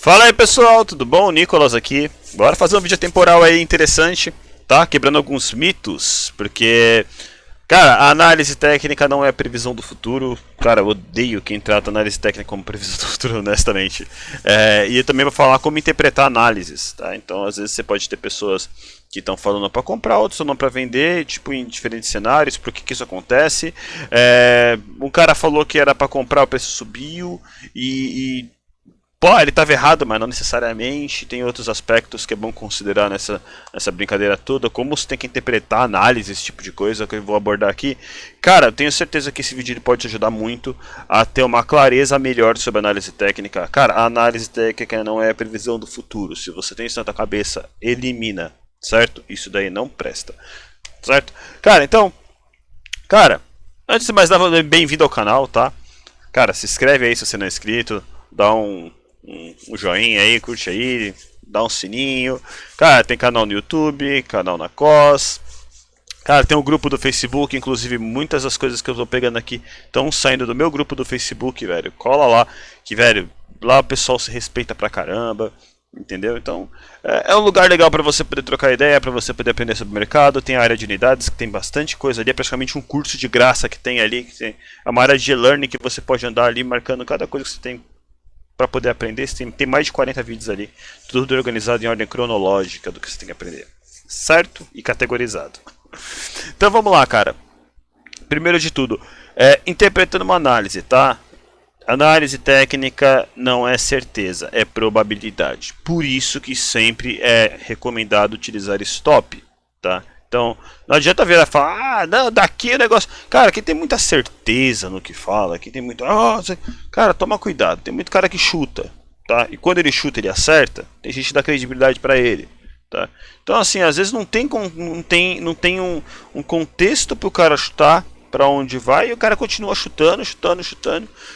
Fala aí pessoal, tudo bom? Nicolas aqui. Bora fazer um vídeo temporal aí interessante, tá? Quebrando alguns mitos, porque, cara, a análise técnica não é previsão do futuro. Cara, eu odeio quem trata a análise técnica como previsão do futuro, honestamente. E eu também vou falar como interpretar análises, tá? Então, às vezes você pode ter pessoas que estão falando para comprar, outros falando para vender, tipo em diferentes cenários. Por que isso acontece? Um cara falou que era para comprar, o preço subiu pô, ele estava errado, mas não necessariamente. Tem outros aspectos que é bom considerar nessa brincadeira toda. Como você tem que interpretar análise, esse tipo de coisa que eu vou abordar aqui. Cara, eu tenho certeza que esse vídeo ele pode te ajudar muito a ter uma clareza melhor sobre a análise técnica. Cara, a análise técnica não é a previsão do futuro. Se você tem isso na tua cabeça, elimina, certo? Isso daí não presta, certo? Cara, então, antes de mais nada, bem-vindo ao canal, tá? Cara, se inscreve aí se você não é inscrito, dá um joinha aí, curte aí, dá um sininho. Cara, tem canal no YouTube, canal na COS. Cara, tem um grupo do Facebook, inclusive muitas das coisas que eu tô pegando aqui estão saindo do meu grupo do Facebook, velho. Cola lá, que, velho, lá o pessoal se respeita pra caramba, entendeu? Então, é um lugar legal para você poder trocar ideia, para você poder aprender sobre o mercado. Tem a área de unidades, que tem bastante coisa ali, é praticamente um curso de graça que tem ali. É uma área de e-learning que você pode andar ali marcando cada coisa que você tem para poder aprender. Tem mais de 40 vídeos ali, tudo organizado em ordem cronológica do que você tem que aprender, certo? E categorizado. Então vamos lá, cara. Primeiro de tudo, interpretando uma análise, tá? Análise técnica não é certeza, é probabilidade. Por isso que sempre é recomendado utilizar stop, tá? Então, não adianta vir e falar, não, daqui o negócio. Cara, quem tem muita certeza no que fala, quem tem muito. Cara, toma cuidado. Tem muito cara que chuta, tá? E quando ele chuta, ele acerta. Tem gente que dá credibilidade pra ele, tá? Então, assim, às vezes não tem um contexto pro cara chutar pra onde vai e o cara continua chutando.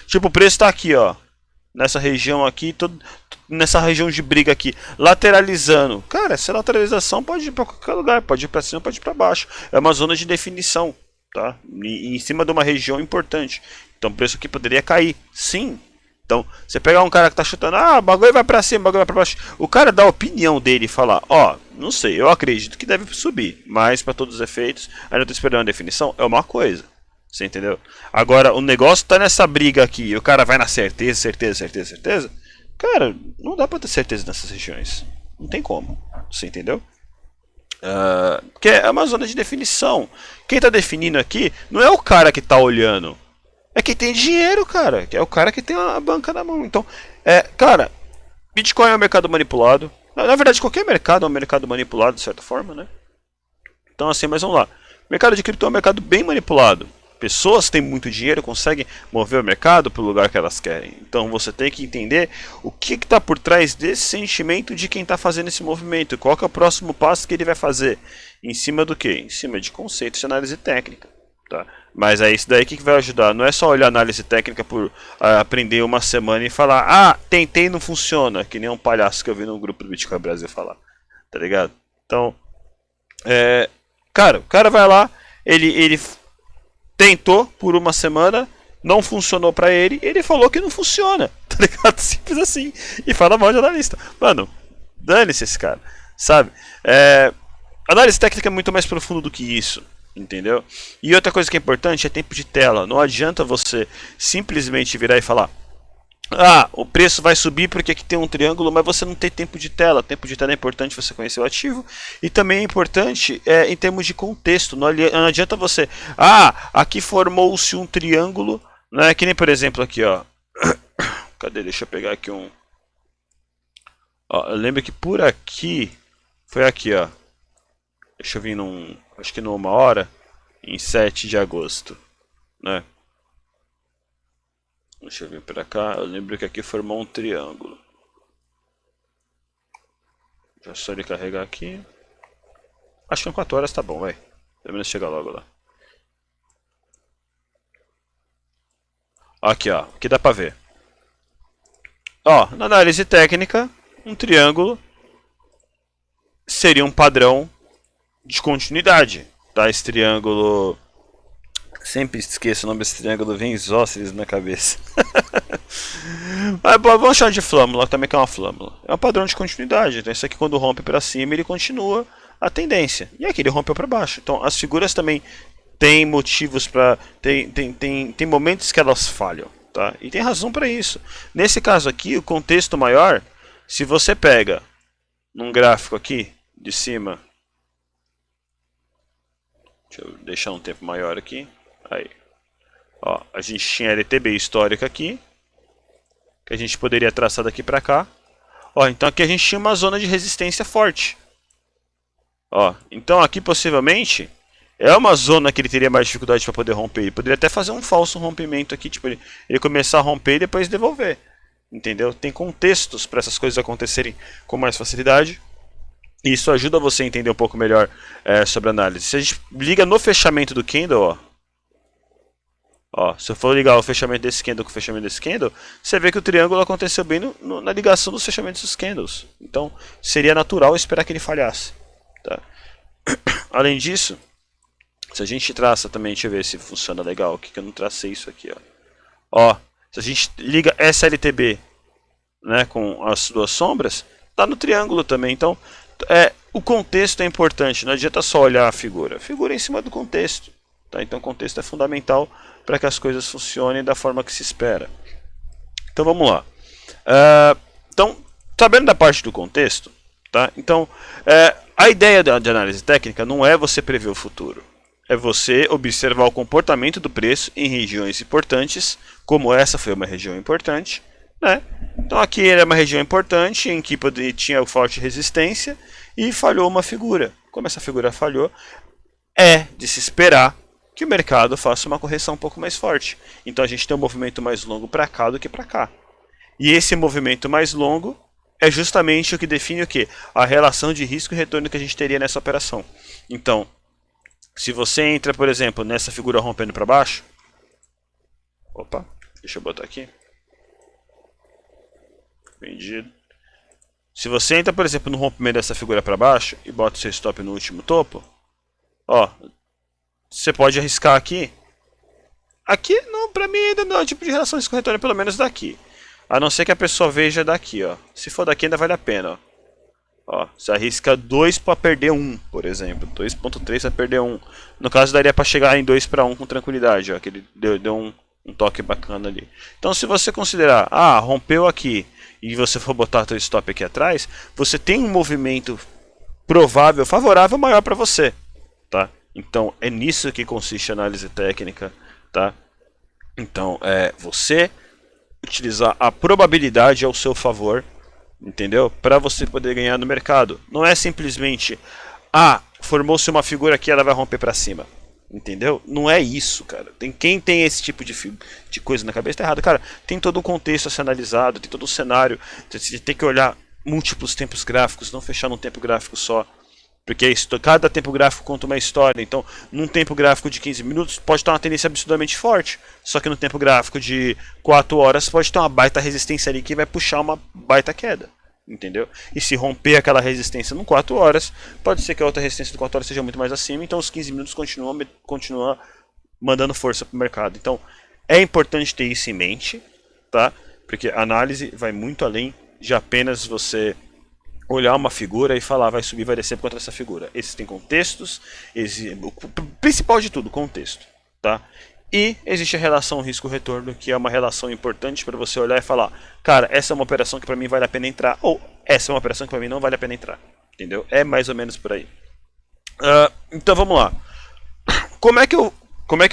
Tipo, o preço tá aqui, ó. Nessa região aqui, nessa região de briga aqui, lateralizando. Cara, essa lateralização pode ir para qualquer lugar, pode ir para cima, pode ir para baixo. É uma zona de definição, tá? E em cima de uma região importante. Então o preço aqui poderia cair, sim. Então, você pegar um cara que tá chutando, o bagulho vai para cima, o bagulho vai para baixo. O cara dá a opinião dele e falar, não sei, eu acredito que deve subir, mas para todos os efeitos, ainda tô esperando a definição, é uma coisa. Você entendeu? Agora, o negócio tá nessa briga aqui e o cara vai na certeza. Cara, não dá pra ter certeza nessas regiões. Não tem como. Você entendeu? Porque é uma zona de definição. Quem tá definindo aqui não é o cara que tá olhando. É quem tem dinheiro, cara. É o cara que tem a banca na mão. Então, cara, Bitcoin é um mercado manipulado. Na verdade, qualquer mercado é um mercado manipulado, de certa forma, né? Então, assim, mas vamos lá. O mercado de cripto é um mercado bem manipulado. Pessoas que têm muito dinheiro conseguem mover o mercado para o lugar que elas querem. Então você tem que entender o que está por trás desse sentimento de quem está fazendo esse movimento. Qual que é o próximo passo que ele vai fazer? Em cima do quê? Em cima de conceitos de análise técnica. Tá? Mas é isso daí que vai ajudar. Não é só olhar análise técnica por aprender uma semana e falar, tentei e não funciona. Que nem um palhaço que eu vi no grupo do Bitcoin Brasil falar. Tá ligado? Então, cara, o cara vai lá, ele tentou por uma semana, não funcionou pra ele, ele falou que não funciona, tá ligado? Simples assim. E fala mal de analista. Mano, dane-se esse cara, sabe? Análise técnica é muito mais profundo do que isso, entendeu? E outra coisa que é importante é tempo de tela. Não adianta você simplesmente virar e falar, o preço vai subir porque aqui tem um triângulo, mas você não tem tempo de tela. Tempo de tela é importante você conhecer o ativo. E também é importante em termos de contexto. Não adianta você... aqui formou-se um triângulo, né? Que nem, por exemplo, aqui, ó. Cadê? Deixa eu pegar aqui um... eu lembro que por aqui... Foi aqui, ó. Deixa eu vir acho que numa hora. Em 7 de agosto, né? Deixa eu vir pra cá, eu lembro que aqui formou um triângulo. Já só ele carregar aqui. Acho que em 4 horas tá bom, vai. Pelo menos chega logo lá. Aqui, ó, aqui dá pra ver. Na análise técnica, um triângulo seria um padrão de continuidade. Tá? Esse triângulo Sempre esqueço o nome desse triângulo, vem isósceles na cabeça. Mas bom, vamos chamar de flâmula, também que é uma flâmula. É um padrão de continuidade. Então isso aqui quando rompe para cima, ele continua a tendência. E aqui ele rompeu para baixo. Então as figuras também têm motivos para... Tem momentos que elas falham. Tá? E tem razão para isso. Nesse caso aqui, o contexto maior, se você pega num gráfico aqui, de cima... Deixa eu deixar um tempo maior aqui. Aí. Ó, a gente tinha LTB histórica aqui, que a gente poderia traçar daqui para cá. Ó, então aqui a gente tinha uma zona de resistência forte. Ó, então aqui possivelmente é uma zona que ele teria mais dificuldade para poder romper. Ele poderia até fazer um falso rompimento aqui, tipo ele começar a romper e depois devolver. Entendeu? Tem contextos para essas coisas acontecerem com mais facilidade. E isso ajuda você a entender um pouco melhor sobre a análise. Se a gente liga no fechamento do candle, ó, se eu for ligar o fechamento desse candle com o fechamento desse candle, você vê que o triângulo aconteceu bem na ligação dos fechamentos dos candles. Então, seria natural esperar que ele falhasse. Tá? Além disso, se a gente traça também, deixa eu ver se funciona legal, que eu não tracei isso aqui. Ó, se a gente liga SLTB, né, com as duas sombras, tá no triângulo também. Então, o contexto é importante, não adianta só olhar a figura. A figura é em cima do contexto. Tá? Então o contexto é fundamental para que as coisas funcionem da forma que se espera. Então vamos lá. Então, sabendo da parte do contexto, tá? Então, a ideia de análise técnica não é você prever o futuro. É você observar o comportamento do preço em regiões importantes, como essa foi uma região importante. Né? Então aqui era uma região importante em que tinha forte resistência e falhou uma figura. Como essa figura falhou, é de se esperar que o mercado faça uma correção um pouco mais forte. Então a gente tem um movimento mais longo para cá do que para cá. E esse movimento mais longo é justamente o que define o quê? A relação de risco e retorno que a gente teria nessa operação. Então, se você entra, por exemplo, nessa figura rompendo para baixo... Opa, deixa eu botar aqui. Vendido. Se você entra, por exemplo, no rompimento dessa figura para baixo e bota o seu stop no último topo, ó, você pode arriscar aqui. Aqui, não, para mim ainda não é o tipo de relação de risco-retorno, pelo menos daqui. A não ser que a pessoa veja daqui, ó. Se for daqui ainda vale a pena, ó. Ó, você arrisca 2 para perder 1, por exemplo. 2.3 para perder 1. No caso, daria para chegar em 2 para 1 com tranquilidade, ó. Que ele deu um toque bacana ali. Então, se você considerar, rompeu aqui, e você for botar seu stop aqui atrás, você tem um movimento provável, favorável, maior para você, tá? Então é nisso que consiste a análise técnica, tá? Então você utilizar a probabilidade ao seu favor, entendeu? Para você poder ganhar no mercado. Não é simplesmente, formou-se uma figura aqui, ela vai romper para cima. Entendeu? Não é isso, cara. Quem tem esse tipo de coisa na cabeça tá errado. Cara, tem todo um contexto a ser analisado, tem todo um cenário. Você tem que olhar múltiplos tempos gráficos, não fechar num tempo gráfico só. Porque cada tempo gráfico conta uma história. Então, num tempo gráfico de 15 minutos, pode estar uma tendência absurdamente forte. Só que no tempo gráfico de 4 horas, pode ter uma baita resistência ali que vai puxar uma baita queda. Entendeu? E se romper aquela resistência no 4 horas, pode ser que a outra resistência do 4 horas seja muito mais acima, então os 15 minutos continua mandando força para o mercado. Então é importante ter isso em mente, tá? Porque a análise vai muito além de apenas você olhar uma figura e falar vai subir, vai descer por conta dessa figura. Existem contextos, o principal de tudo, contexto, tá? E existe a relação risco-retorno, que é uma relação importante para você olhar e falar, cara, essa é uma operação que para mim vale a pena entrar, ou essa é uma operação que para mim não vale a pena entrar. Entendeu? É mais ou menos por aí. Então vamos lá. Como é que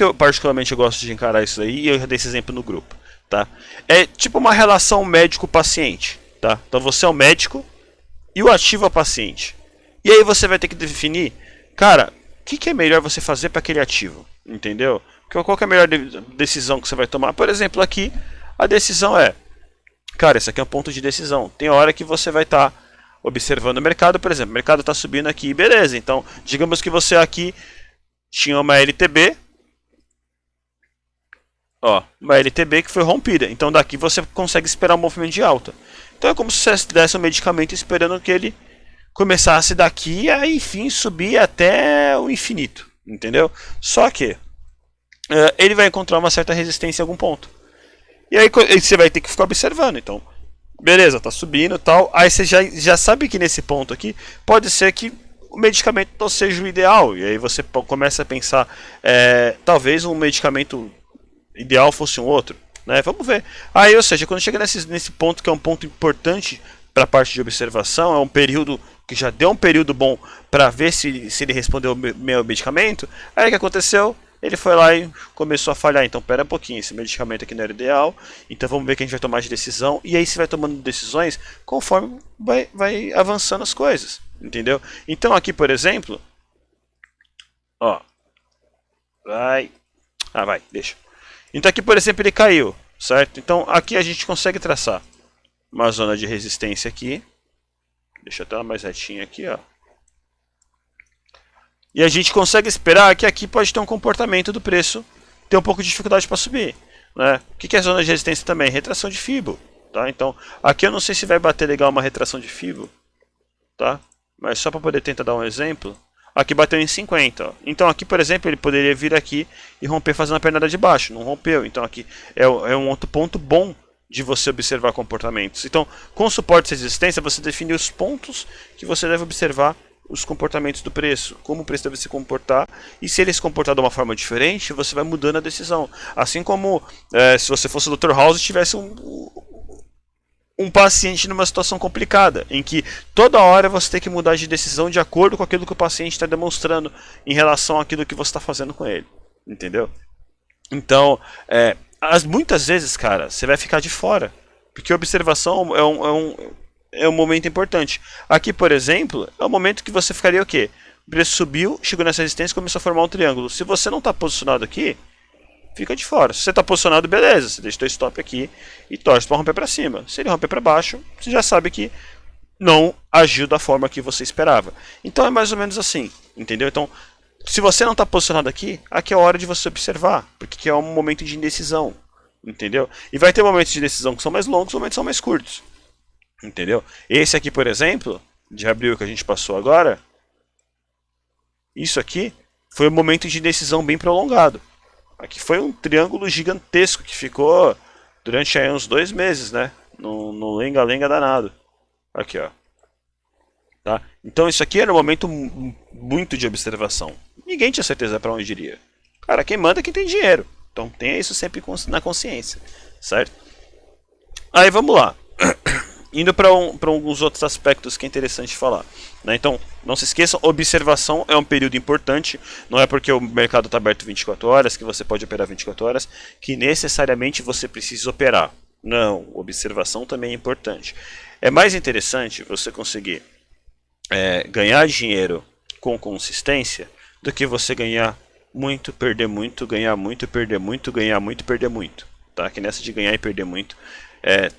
eu particularmente gosto de encarar isso aí? E eu já dei esse exemplo no grupo. Tá? É tipo uma relação médico-paciente. Tá? Então você é o médico e o ativo é o paciente. E aí você vai ter que definir, cara, o que é melhor você fazer para aquele ativo? Entendeu? Qual que é a melhor decisão que você vai tomar? Por exemplo, aqui a decisão é, cara, esse aqui é um ponto de decisão. Tem hora que você vai estar observando o mercado, por exemplo, o mercado está subindo aqui, beleza. Então, digamos que você aqui tinha uma LTB, uma LTB que foi rompida. Então daqui você consegue esperar um movimento de alta. Então é como se você desse um medicamento esperando que ele começasse daqui a, enfim, subir até o infinito. Entendeu? Só que ele vai encontrar uma certa resistência em algum ponto. E aí você vai ter que ficar observando. Então, beleza, tá subindo e tal. Aí você já sabe que nesse ponto aqui pode ser que o medicamento não seja o ideal. E aí você começa a pensar, talvez um medicamento ideal fosse um outro. Né? Vamos ver. Aí, ou seja, quando chega nesse ponto que é um ponto importante para a parte de observação, é um período que já deu um período bom para ver se ele respondeu o meu medicamento. Aí o que aconteceu? Ele foi lá e começou a falhar. Então, pera um pouquinho, esse medicamento aqui não era ideal. Então, vamos ver que a gente vai tomar de decisão. E aí, você vai tomando decisões conforme vai avançando as coisas. Entendeu? Então, aqui, por exemplo. Ó. Vai. Deixa. Então, aqui, por exemplo, ele caiu. Certo? Então, aqui a gente consegue traçar uma zona de resistência aqui. Deixa eu dar mais retinho aqui, ó. E a gente consegue esperar que aqui pode ter um comportamento do preço ter um pouco de dificuldade para subir. Né? O que é zona de resistência também? Retração de Fibo. Tá? Então, aqui eu não sei se vai bater legal uma retração de Fibo. Tá? Mas só para poder tentar dar um exemplo. Aqui bateu em 50. Ó. Então aqui, por exemplo, ele poderia vir aqui e romper fazendo a pernada de baixo. Não rompeu. Então aqui é um outro ponto bom de você observar comportamentos. Então, com suporte e resistência, você define os pontos que você deve observar os comportamentos do preço, como o preço deve se comportar, e se ele se comportar de uma forma diferente, você vai mudando a decisão. Assim como se você fosse o Dr. House e tivesse um paciente numa situação complicada, em que toda hora você tem que mudar de decisão de acordo com aquilo que o paciente está demonstrando em relação àquilo que você está fazendo com ele. Entendeu? Então, muitas vezes, cara, você vai ficar de fora, porque a observação é um momento importante. Aqui, por exemplo, é o momento que você ficaria o quê? O preço subiu, chegou nessa resistência e começou a formar um triângulo. Se você não está posicionado aqui, fica de fora. Se você está posicionado, beleza, você deixa o stop aqui e torce para romper para cima. Se ele romper para baixo, você já sabe que não agiu da forma que você esperava. Então é mais ou menos assim, entendeu? Então, se você não está posicionado aqui é a hora de você observar, porque aqui é um momento de indecisão, entendeu? E vai ter momentos de decisão que são mais longos, momentos que são mais curtos. Entendeu? Esse aqui, por exemplo, de abril que a gente passou agora, isso aqui foi um momento de decisão bem prolongado. Aqui foi um triângulo gigantesco que ficou durante aí uns 2 meses, né? No lenga-lenga danado. Aqui, ó. Tá? Então isso aqui era um momento muito de observação. Ninguém tinha certeza para onde iria. Cara, quem manda é quem tem dinheiro. Então tenha isso sempre na consciência. Certo? Aí vamos lá. Indo para alguns outros aspectos que é interessante falar. Né? Então, não se esqueçam, observação é um período importante. Não é porque o mercado está aberto 24 horas, que você pode operar 24 horas, que necessariamente você precisa operar. Não, observação também é importante. É mais interessante você conseguir ganhar dinheiro com consistência do que você ganhar muito, perder muito, ganhar muito, perder muito, ganhar muito, perder muito. Tá? Que nessa de ganhar e perder muito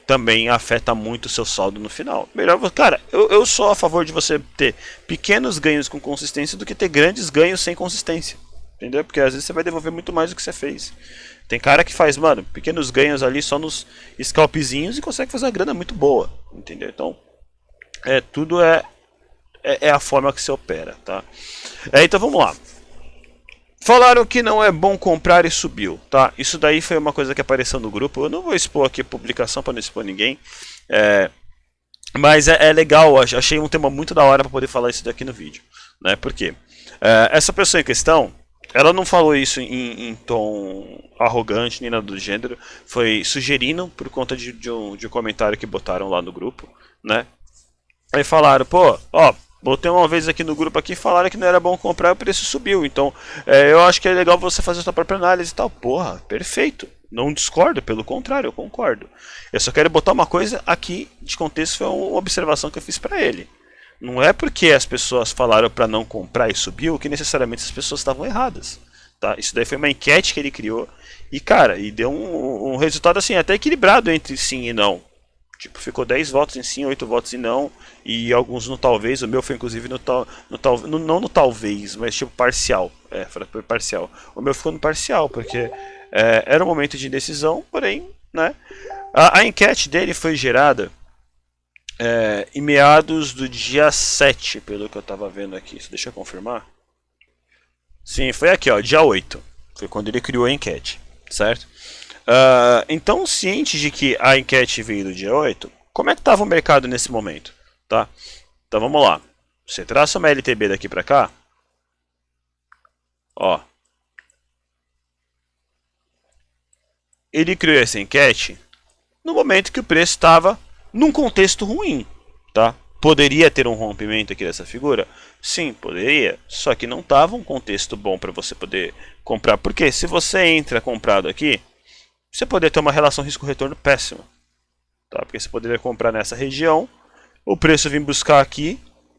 também afeta muito o seu saldo no final. Melhor, cara, eu sou a favor de você ter pequenos ganhos com consistência do que ter grandes ganhos sem consistência. Entendeu? Porque às vezes você vai devolver muito mais do que você fez. Tem cara que faz, mano, pequenos ganhos ali só nos scalpzinhos e consegue fazer uma grana muito boa. Entendeu? Então, tudo é a forma que você opera, tá? Então vamos lá. Falaram que não é bom comprar e subiu, tá? Isso daí foi uma coisa que apareceu no grupo. Eu não vou expor aqui a publicação para não expor ninguém. Mas é legal, achei um tema muito da hora para poder falar isso daqui no vídeo. Né? Por quê? Essa pessoa em questão, ela não falou isso em tom arrogante nem nada do gênero. Foi sugerindo por conta de um comentário que botaram lá no grupo. Né? Aí falaram, pô, ó... Botei uma vez aqui no grupo aqui, falaram que não era bom comprar e o preço subiu. Então, eu acho que é legal você fazer a sua própria análise e tal. Porra, perfeito. Não discordo, pelo contrário, eu concordo. Eu só quero botar uma coisa aqui de contexto, foi uma observação que eu fiz pra ele. Não é porque as pessoas falaram pra não comprar e subiu que necessariamente as pessoas estavam erradas. Tá? Isso daí foi uma enquete que ele criou e, cara, e deu um resultado assim, até equilibrado entre sim e não. Tipo, ficou 10 votos em sim, 8 votos em não, e alguns no talvez. O meu foi inclusive não no talvez, mas tipo parcial. Foi parcial. O meu ficou no parcial, porque era um momento de indecisão, porém, né? A enquete dele foi gerada em meados do dia 7, pelo que eu tava vendo aqui. Deixa eu confirmar. Sim, foi aqui, ó, dia 8. Foi quando ele criou a enquete, certo? Então, ciente de que a enquete veio do dia 8, como é que estava o mercado nesse momento? Tá? Então vamos lá. Você traça uma LTB daqui para cá. Ó. Ele criou essa enquete no momento que o preço estava num contexto ruim, tá? Poderia ter um rompimento aqui dessa figura? Sim, poderia. Só que não estava um contexto bom para você poder comprar. Porque se você entra comprado aqui, você poderia ter uma relação risco-retorno péssima. Tá? Porque você poderia comprar nessa região, o preço vir buscar aqui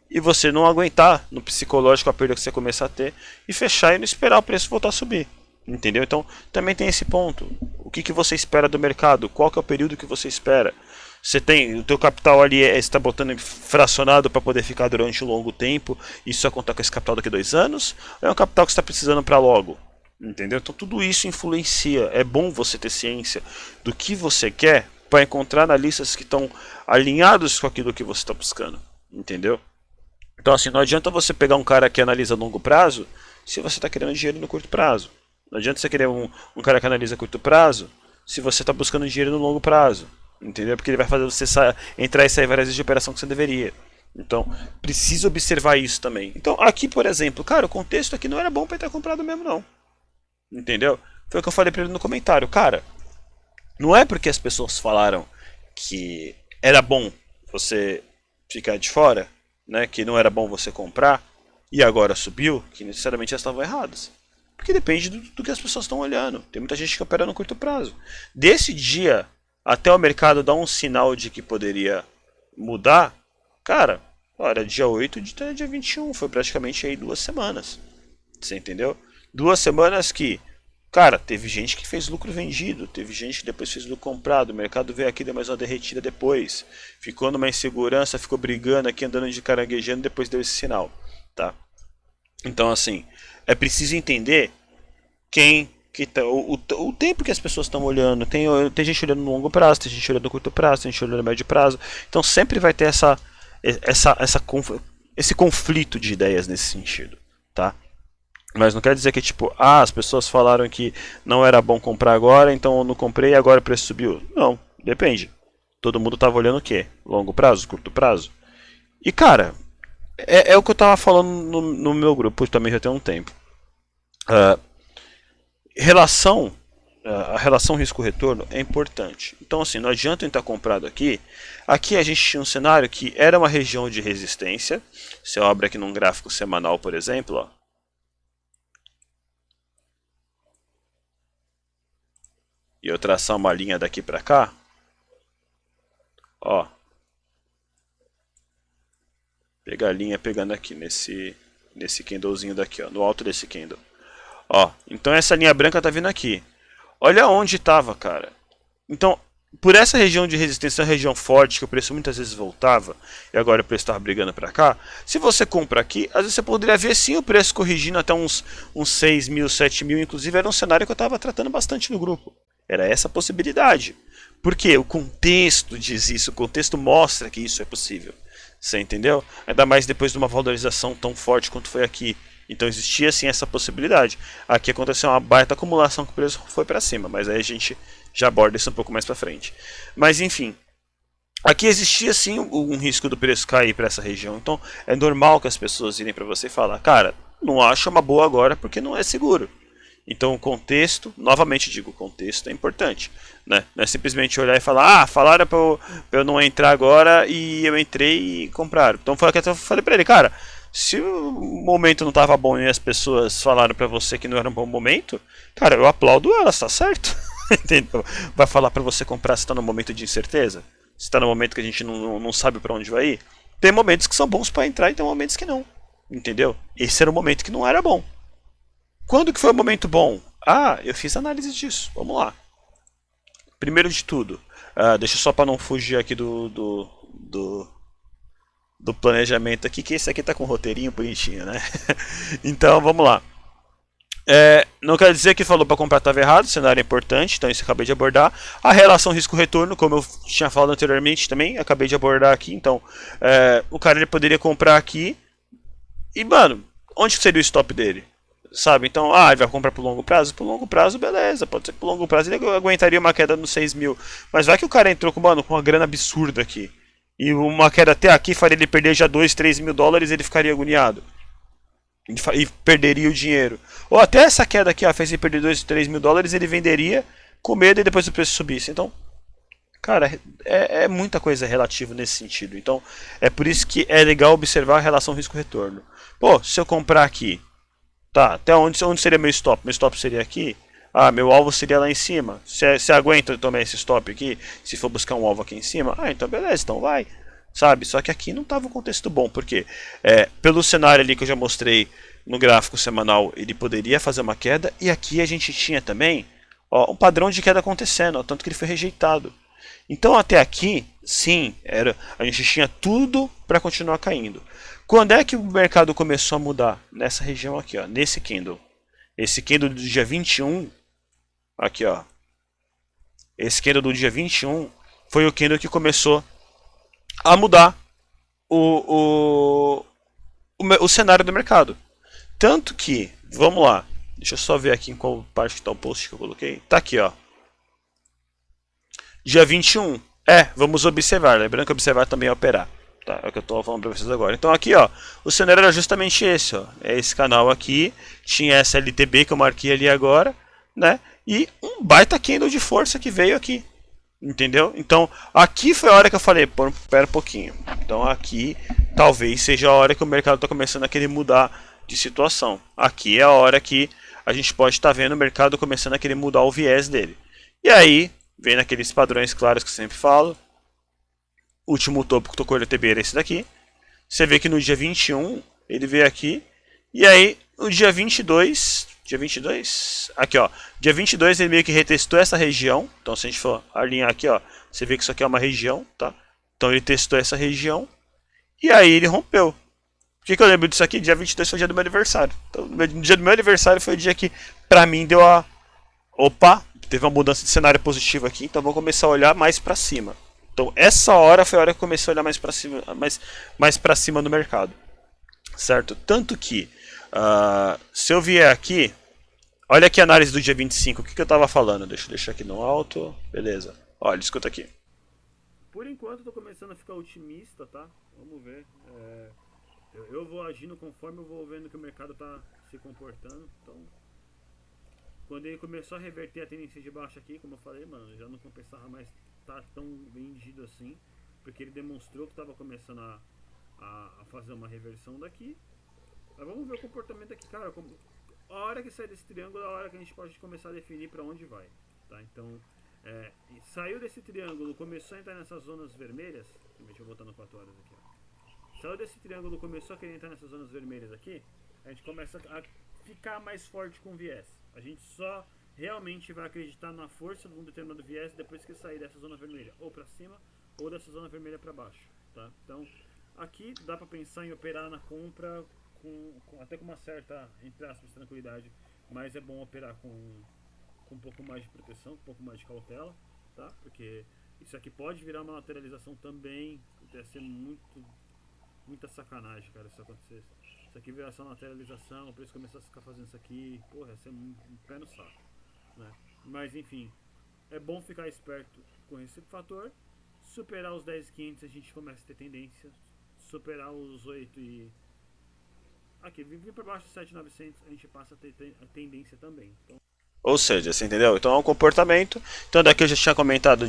e você não aguentar no psicológico a perda que você começar a ter e fechar e não esperar o preço voltar a subir. Entendeu? Então também tem esse ponto. O que você espera do mercado? Qual que é o período que você espera? Você tem o teu capital ali está botando fracionado para poder ficar durante um longo tempo e só contar com esse capital daqui a 2 anos? Ou é um capital que você está precisando para logo? Entendeu? Então tudo isso influencia. É bom você ter ciência do que você quer para encontrar analistas que estão alinhados com aquilo que você está buscando. Entendeu? Então assim, não adianta você pegar um cara que analisa a longo prazo se você está querendo dinheiro no curto prazo. Não adianta você querer um cara que analisa a curto prazo se você está buscando dinheiro no longo prazo. Entendeu? Porque ele vai fazer você entrar e sair várias vezes de operação que você deveria. Então, precisa observar isso também. Então, aqui, por exemplo, cara, o contexto aqui não era bom para ter comprado mesmo, não. Entendeu? Foi o que eu falei para ele no comentário. Cara, não é porque as pessoas falaram que era bom você ficar de fora, né? Que não era bom você comprar e agora subiu, que necessariamente elas estavam erradas. Porque depende do que as pessoas estão olhando. Tem muita gente que opera no curto prazo. Desse dia até o mercado dar um sinal de que poderia mudar, cara, olha, dia 8 de dia 21, foi praticamente aí 2 semanas. Você entendeu? 2 semanas que, cara, teve gente que fez lucro vendido, teve gente que depois fez lucro comprado, o mercado veio aqui, deu mais uma derretida depois, ficou numa insegurança, ficou brigando aqui, andando de caranguejando, depois deu esse sinal, tá? Então, assim, é preciso entender quem que tá, o tempo que as pessoas estão olhando. Tem gente olhando no longo prazo, tem gente olhando no curto prazo, tem gente olhando no médio prazo. Então sempre vai ter esse conflito de ideias nesse sentido, tá? Mas não quer dizer que tipo, as pessoas falaram que não era bom comprar agora, então eu não comprei e agora o preço subiu. Não, depende. Todo mundo estava olhando o quê? Longo prazo, curto prazo. E cara, é o que eu estava falando no meu grupo também já tem um tempo. A relação risco-retorno é importante. Então, assim, não adianta entrar comprado aqui. Aqui a gente tinha um cenário que era uma região de resistência. Se eu abro aqui num gráfico semanal, por exemplo, ó, e eu traçar uma linha daqui para cá, ó, pegar a linha pegando aqui nesse candlezinho daqui, ó, no alto desse candle. Ó, então essa linha branca tá vindo aqui. Olha onde estava, cara. Então, por essa região de resistência, uma região forte, que o preço muitas vezes voltava, e agora o preço estava brigando para cá, se você compra aqui, às vezes você poderia ver sim o preço corrigindo até uns 6 mil, 7 mil, inclusive era um cenário que eu estava tratando bastante no grupo. Era essa possibilidade. Porque o contexto diz isso, o contexto mostra que isso é possível. Você entendeu? Ainda mais depois de uma valorização tão forte quanto foi aqui. Então existia sim essa possibilidade. Aqui aconteceu uma baita acumulação que o preço foi para cima, mas aí a gente já aborda isso um pouco mais para frente. Mas enfim, aqui existia sim um risco do preço cair para essa região. Então é normal que as pessoas irem para você e falar, cara, não acho uma boa agora porque não é seguro. Então o contexto, novamente digo, o contexto é importante, né? Não é simplesmente olhar e falar, falaram para eu não entrar agora e eu entrei e compraram. Então foi o que eu falei para ele, cara, se o momento não estava bom e as pessoas falaram para você que não era um bom momento, cara, eu aplaudo elas, tá certo? Entendeu? Vai falar para você comprar se está no momento de incerteza? Se está no momento que a gente não sabe para onde vai ir? Tem momentos que são bons para entrar e tem momentos que não. Entendeu? Esse era o momento que não era bom. Quando que foi o momento bom? Eu fiz análise disso. Vamos lá. Primeiro de tudo, deixa só para não fugir aqui do planejamento aqui, que esse aqui tá com um roteirinho bonitinho, né? Então, vamos lá. Não quer dizer que falou para comprar estava errado, o cenário é importante, então isso eu acabei de abordar. A relação risco-retorno, como eu tinha falado anteriormente também, acabei de abordar aqui. Então, o cara ele poderia comprar aqui e, mano, onde seria o stop dele? sabe? Então, ele vai comprar pro longo prazo? Pro longo prazo, beleza. Pode ser que pro longo prazo ele aguentaria uma queda nos 6 mil. Mas vai que o cara entrou mano, com uma grana absurda aqui. E uma queda até aqui faria ele perder já 2, 3 mil dólares e ele ficaria agoniado. E perderia o dinheiro. Ou até essa queda aqui, fez ele perder 2, 3 mil dólares, ele venderia com medo e depois o preço subisse. Então, cara, é muita coisa relativa nesse sentido. Então, é por isso que é legal observar a relação risco-retorno. Pô, se eu comprar aqui, tá, até onde seria meu stop? Meu stop seria aqui. Meu alvo seria lá em cima. Você aguenta tomar esse stop aqui? Se for buscar um alvo aqui em cima? Então beleza, então vai. Sabe? Só que aqui não estava um contexto bom. Por quê? Pelo cenário ali que eu já mostrei no gráfico semanal, ele poderia fazer uma queda. E aqui a gente tinha também um padrão de queda acontecendo. Tanto que ele foi rejeitado. Então até aqui, sim, a gente tinha tudo para continuar caindo. Quando é que o mercado começou a mudar? Nessa região aqui, nesse candle. Esse candle do dia 21, aqui esse candle do dia 21 foi o candle que começou a mudar o cenário do mercado. Tanto que, vamos lá, deixa eu só ver aqui em qual parte está o post que eu coloquei. Tá aqui, dia 21. Vamos observar, lembrando que observar também é operar. Tá, é o que eu estou falando para vocês agora. Então aqui, o cenário era justamente esse, é esse canal aqui, tinha essa LTB que eu marquei ali agora, né? E um baita candle de força que veio aqui, entendeu? Então aqui foi a hora que eu falei, pera um pouquinho. Então aqui talvez seja a hora que o mercado está começando a querer mudar de situação. Aqui é a hora que a gente pode estar vendo o mercado começando a querer mudar o viés dele. E aí, vem naqueles padrões claros que eu sempre falo. O último topo que tocou o LTB era esse daqui. Você vê que no dia 21 ele veio aqui. E aí no dia 22, aqui dia 22 ele meio que retestou essa região. Então se a gente for alinhar aqui, você vê que isso aqui é uma região, tá? Então ele testou essa região e aí ele rompeu. Por que eu lembro disso aqui? Dia 22 foi o dia do meu aniversário. Então no dia do meu aniversário foi o dia que pra mim deu teve uma mudança de cenário positivo aqui, então vou começar a olhar mais pra cima. Então essa hora foi a hora que eu comecei a olhar mais para cima, mais para cima no mercado, certo? Tanto que se eu vier aqui, olha aqui a análise do dia 25, o que eu estava falando? Deixa eu deixar aqui no alto, beleza? Olha, escuta aqui. Por enquanto eu tô começando a ficar otimista, tá? Vamos ver. Eu vou agindo conforme eu vou vendo que o mercado tá se comportando. Então, quando ele começou a reverter a tendência de baixo aqui, como eu falei, mano, já não compensava mais tá tão vendido assim, porque ele demonstrou que estava começando a fazer uma reversão daqui. Mas vamos ver o comportamento aqui, cara. A hora que sair desse triângulo é a hora que a gente pode começar a definir para onde vai, tá? Então, saiu desse triângulo, começou a entrar nessas zonas vermelhas. Deixa eu botar no 4 horas aqui, Saiu desse triângulo, começou a querer entrar nessas zonas vermelhas aqui, a gente começa a ficar mais forte com viés. A gente só realmente vai acreditar na força de um determinado viés depois que sair dessa zona vermelha, ou para cima, ou dessa zona vermelha para baixo, tá? Então, aqui dá para pensar em operar na compra até com uma certa, entre aspas, tranquilidade, mas é bom operar com um pouco mais de proteção, com um pouco mais de cautela, tá? Porque isso aqui pode virar uma lateralização também, deve ser muita sacanagem, cara, se acontecesse. Isso aqui virar essa lateralização, o preço começar a ficar fazendo isso aqui, porra, ia ser um pé no saco, né? Mas enfim, é bom ficar esperto com esse fator. Superar os 10.500 a gente começa a ter tendência. Superar os 8 e... aqui, vir para baixo dos 7.900 a gente passa a ter a tendência também. Então... Ou seja, você entendeu? Então é um comportamento. Então daqui eu já tinha comentado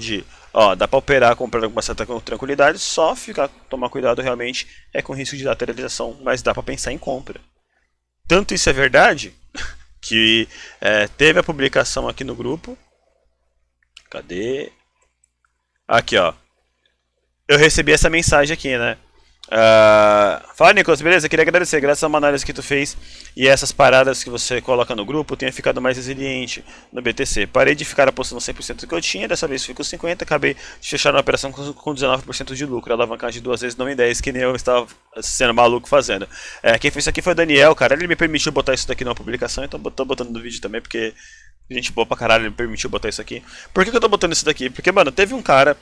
dá para operar comprando com uma certa tranquilidade, só tomar cuidado realmente com risco de lateralização, mas dá para pensar em compra. Tanto isso é verdade que teve a publicação aqui no grupo. Cadê? Aqui, eu recebi essa mensagem aqui, né? Fala, Nicolas, beleza? Queria agradecer, graças a uma análise que tu fez e essas paradas que você coloca no grupo, eu tenho ficado mais resiliente no BTC. Parei de ficar apostando 100% do que eu tinha, dessa vez fico 50%, acabei de fechar na operação com 19% de lucro, alavancagem de 2 vezes, não em 10, que nem eu estava sendo maluco fazendo. Quem fez isso aqui foi o Daniel, cara, ele me permitiu botar isso daqui numa publicação, então tô botando no vídeo também, porque Gente boa pra caralho, ele me permitiu botar isso aqui. Por que eu tô botando isso daqui? Porque, mano, teve um cara.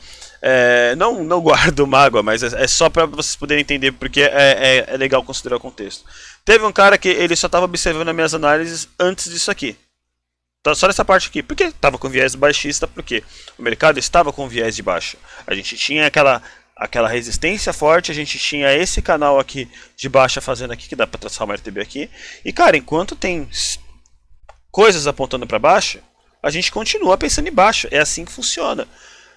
Não guardo mágoa, mas é só pra vocês poderem entender porque é legal considerar o contexto. Teve um cara que ele só tava observando as minhas análises antes disso aqui. Tá, só nessa parte aqui. Por que tava com viés baixista? Porque o mercado estava com viés de baixa. A gente tinha aquela resistência forte, a gente tinha esse canal aqui de baixa fazendo aqui, que dá pra traçar uma RTB aqui. E, cara, enquanto tem coisas apontando para baixo, a gente continua pensando em baixo. É assim que funciona.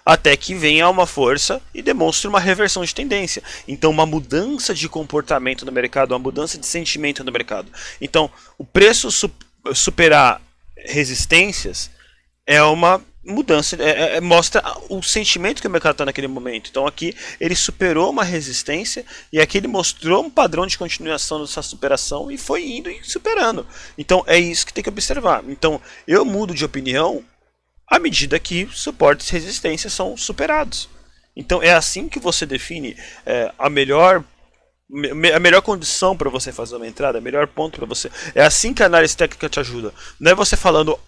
Até que venha uma força e demonstre uma reversão de tendência. Então, uma mudança de comportamento no mercado, uma mudança de sentimento no mercado. Então, o preço superar resistências é uma mudança, mostra o sentimento que o mercado está naquele momento. Então aqui ele superou uma resistência e aqui ele mostrou um padrão de continuação dessa superação e foi indo e superando. Então é isso que tem que observar. Então eu mudo de opinião à medida que suportes e resistências são superados. Então é assim que você define a melhor condição para você fazer uma entrada, o melhor ponto para você. É assim que a análise técnica te ajuda. Não é você falando,